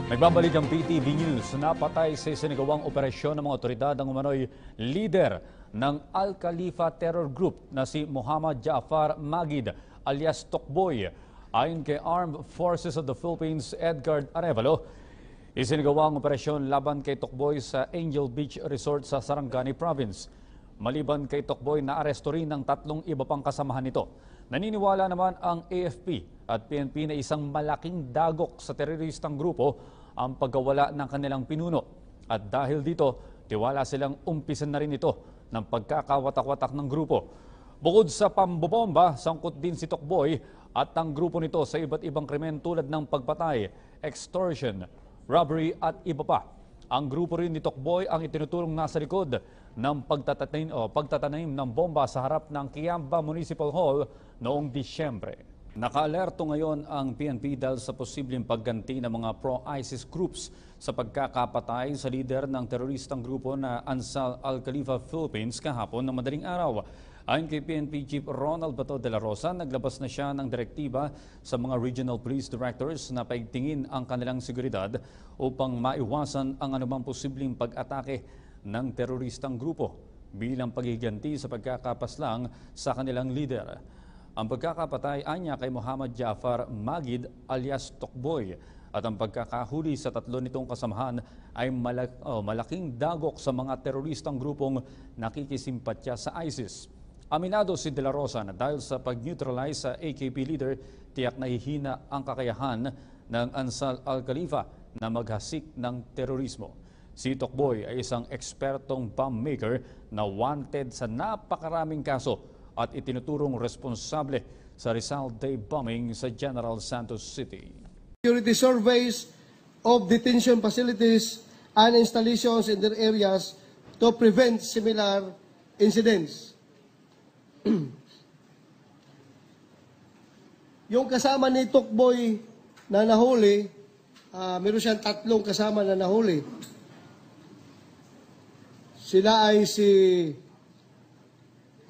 Nagbabalik ang PTV News. Napatay sa isinagawang operasyon ng mga otoridad ang umano'y leader ng Al Khalifa Terror Group na si Muhammad Jaafar Magid alias Tokboy. Ayon kay Armed Forces of the Philippines Edgar Arevalo, isinagawang operasyon laban kay Tokboy sa Angel Beach Resort sa Sarangani Province. Maliban kay Tokboy, naaresto rin ng 3 iba pang kasamahan nito. Naniniwala naman ang AFP at PNP na isang malaking dagok sa teroristang grupo ang pagkawala ng kanilang pinuno. At dahil dito, tiwala silang umpisan na rin ito ng pagkakawatak-watak ng grupo. Bukod sa pambobomba, sangkot din si Tokboy at ang grupo nito sa iba't ibang krimen tulad ng pagpatay, extortion, robbery at iba pa. Ang grupo rin ni Tokboy ang itinuturong nasa likod ng pagtatanim ng bomba sa harap ng Kiamba Municipal Hall noong Disyembre. Nakaalerto ngayon ang PNP dahil sa posibleng pagganti ng mga pro-ISIS groups sa pagkakapatay sa lider ng teroristang grupo na Ansar Al Khalifa Philippines kahapon ng madaling araw. Ayon kay PNP Chief Ronald Bato de la Rosa, naglabas na siya ng direktiba sa mga regional police directors na paigtingin ang kanilang seguridad upang maiwasan ang anumang posibleng pag-atake ng teroristang grupo bilang paghiganti sa pagkakapaslang sa kanilang leader. Ang pagkakapatay anya kay Muhammad Jaafar Magid alias Tokboy at ang pagkakahuli sa 3 nitong kasamahan ay malaking dagok sa mga teroristang grupong nakikisimpatya sa ISIS. Aminado si De La Rosa na dahil sa pag-neutralize sa AKP leader, tiyak na hihina ang kakayahan ng Ansar Al Khalifa na maghasik ng terorismo. Si Tokboy ay isang ekspertong bomb maker na wanted sa napakaraming kaso at itinuturong responsable sa Rizal Day bombing sa General Santos City. Security surveys of detention facilities and installations in their areas to prevent similar incidents. Yung kasama ni Tokboy na nahuli, meron siyang 3 kasama na nahuli. Sila ay si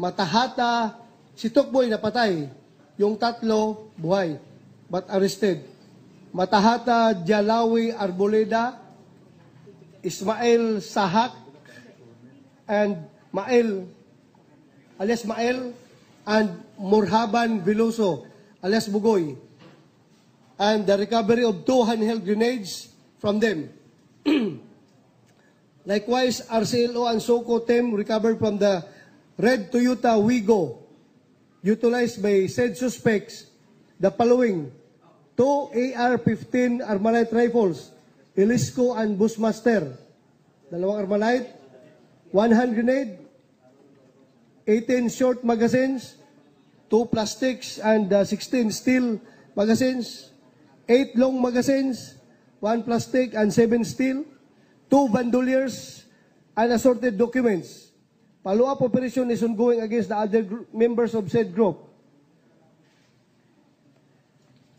Matahata, si Tokboy napatay. Yung 3 buhay, but arrested. Matahata Jalawi Arboleda, Ismael Sahak, and Mael, alias Mael, and Murhaban Veloso, alias Bugoy. And the recovery of 2 handheld grenades from them. Likewise, RCLO and SOCO team recovered from the red Toyota Wigo utilized by said suspects the following: 2 AR-15 Armalite rifles, Elisco and Bushmaster, 2 Armalite, 1 hand grenade, 18 short magazines, 2 plastics and 16 steel magazines, 8 long magazines, 1 plastic and 7 steel, 2 bandoliers, and assorted documents. Follow-up operation is ongoing against the other members of said group.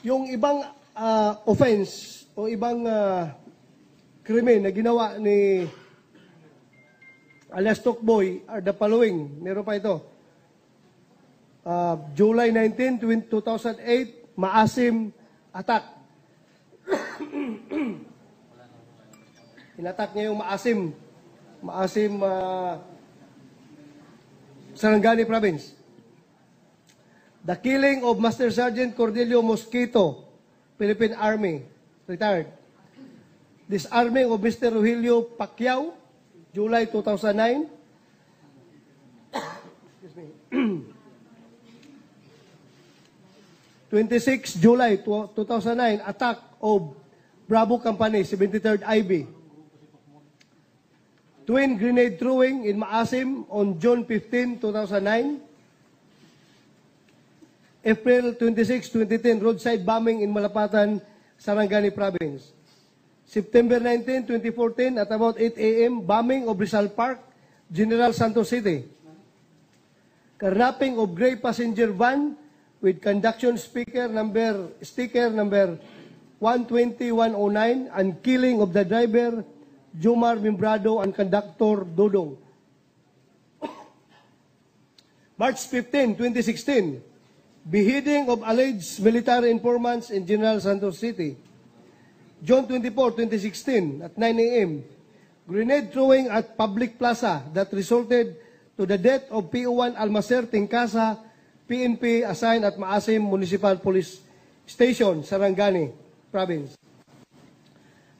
Yung ibang offense o ibang krimen na ginawa ni alias Tokboy are the following. Meron pa ito. July 19, 2008, Maasim attack. Inattack niya yung Maasim. Sarangani Province. The killing of Master Sergeant Cordelio Mosquito, Philippine Army, retired. Disarming of Mr. Rogelio Pacquiao, July 2009. Excuse me. 26 July 2009, attack of Bravo Company, 73rd IB. Twin grenade throwing in Maasim on June 15, 2009. April 26, 2010, roadside bombing in Malapatan, Sarangani Province. September 19, 2014, at about 8 a.m., bombing of Rizal Park, General Santos City. Carnapping of gray passenger van with conduction sticker number 120-109 and killing of the driver, Jomar Membrado, and conductor Dodong. March 15, 2016, beheading of alleged military informants in General Santos City. June 24, 2016 at 9 a.m. Grenade throwing at public plaza that resulted to the death of PO1 Almacer Tingkasa, PNP assigned at Maasim Municipal Police Station, Sarangani Province.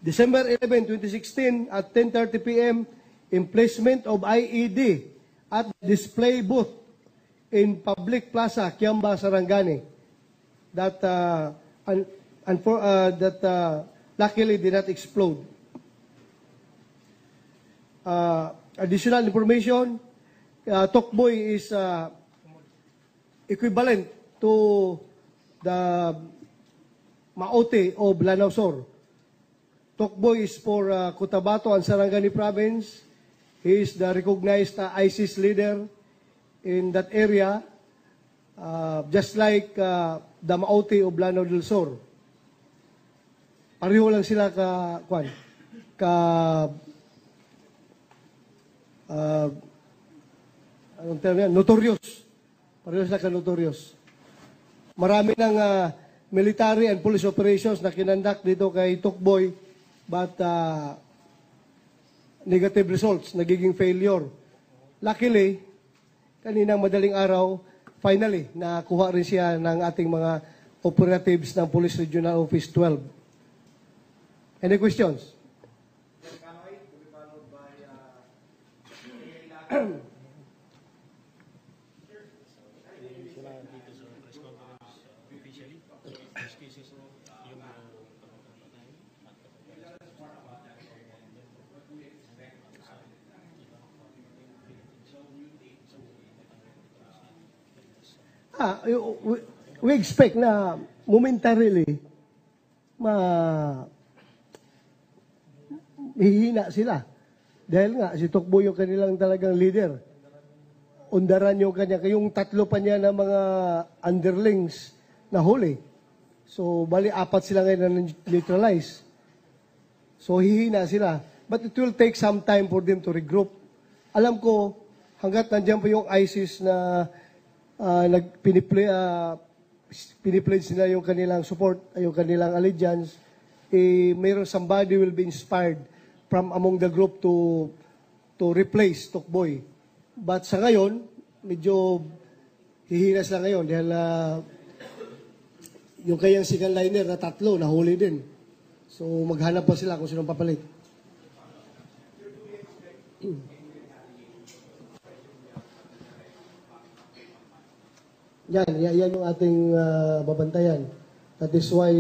December 11, 2016 at 10:30 p.m. emplacement of IED at display booth in public plaza, Kiamba, Sarangani, that luckily did not explode. Additional information, Tokboy is equivalent to the Maote of Lanao Sur. Tokboy is for Cotabato and Sarangani Province. He is the recognized ISIS leader in that area, just like the Maote of Lanao del Sur. Pareho lang sila anong term yan? Notorious. Pareho sila ka-notorious. Marami ng military and police operations na kinandak dito kay Tokboy, but negative results, nagiging failure. Luckily, kaninang madaling araw, finally, nakuha rin siya ng ating mga operatives ng Police Regional Office 12. Any questions? We expect na momentarily hihina sila. Dahil nga, si Tokboy yung kanilang talagang leader. Undaran yung kanya, yung tatlo pa niya na mga underlings na huli. So, bali, 4 sila ngayon na neutralize. So, hihina sila. But it will take some time for them to regroup. Alam ko, hanggat nandiyan pa yung ISIS na pinipledge nila yung kanilang support, yung kanilang allegiance, mayroon somebody will be inspired from among the group to replace Tokboy. But sa ngayon, medyo hihina sila ngayon dahil yung kayang second liner na 3 nahuli din. So maghanap pa sila kung sinong papalit. Yan yung ating babantayan. That is why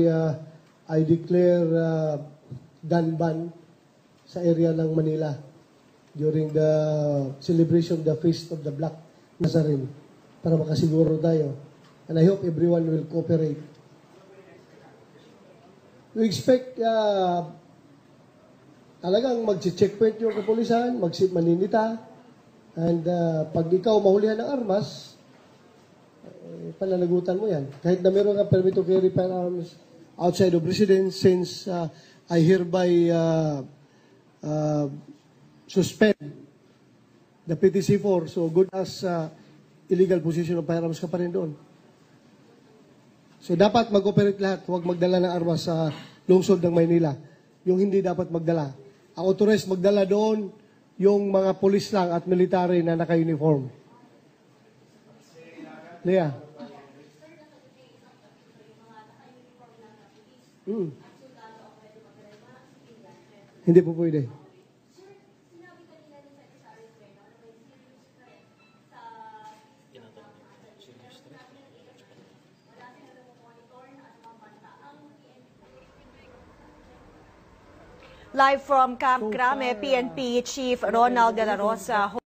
I declare gun ban sa area ng Manila during the celebration of the Feast of the Black Nazarene para makasiguro tayo. And I hope everyone will cooperate. We expect talagang mag-checkpoint yung kapulisan, maninita, and pag ikaw mahulihan ng armas, pananagutan mo yan. Kahit na meron ka permit to carry firearms outside of residence, since I hereby suspend the PTC-4, so good as illegal possession of firearms ka pa rin doon. So dapat mag-operate lahat, huwag magdala ng armas sa lungsod ng Maynila. Yung hindi dapat magdala. Ang authorized magdala doon, yung mga pulis lang at military na naka-uniform. Leah. Hindi po pwede. Live from Camp Crame, PNP Chief Ronald De La Rosa.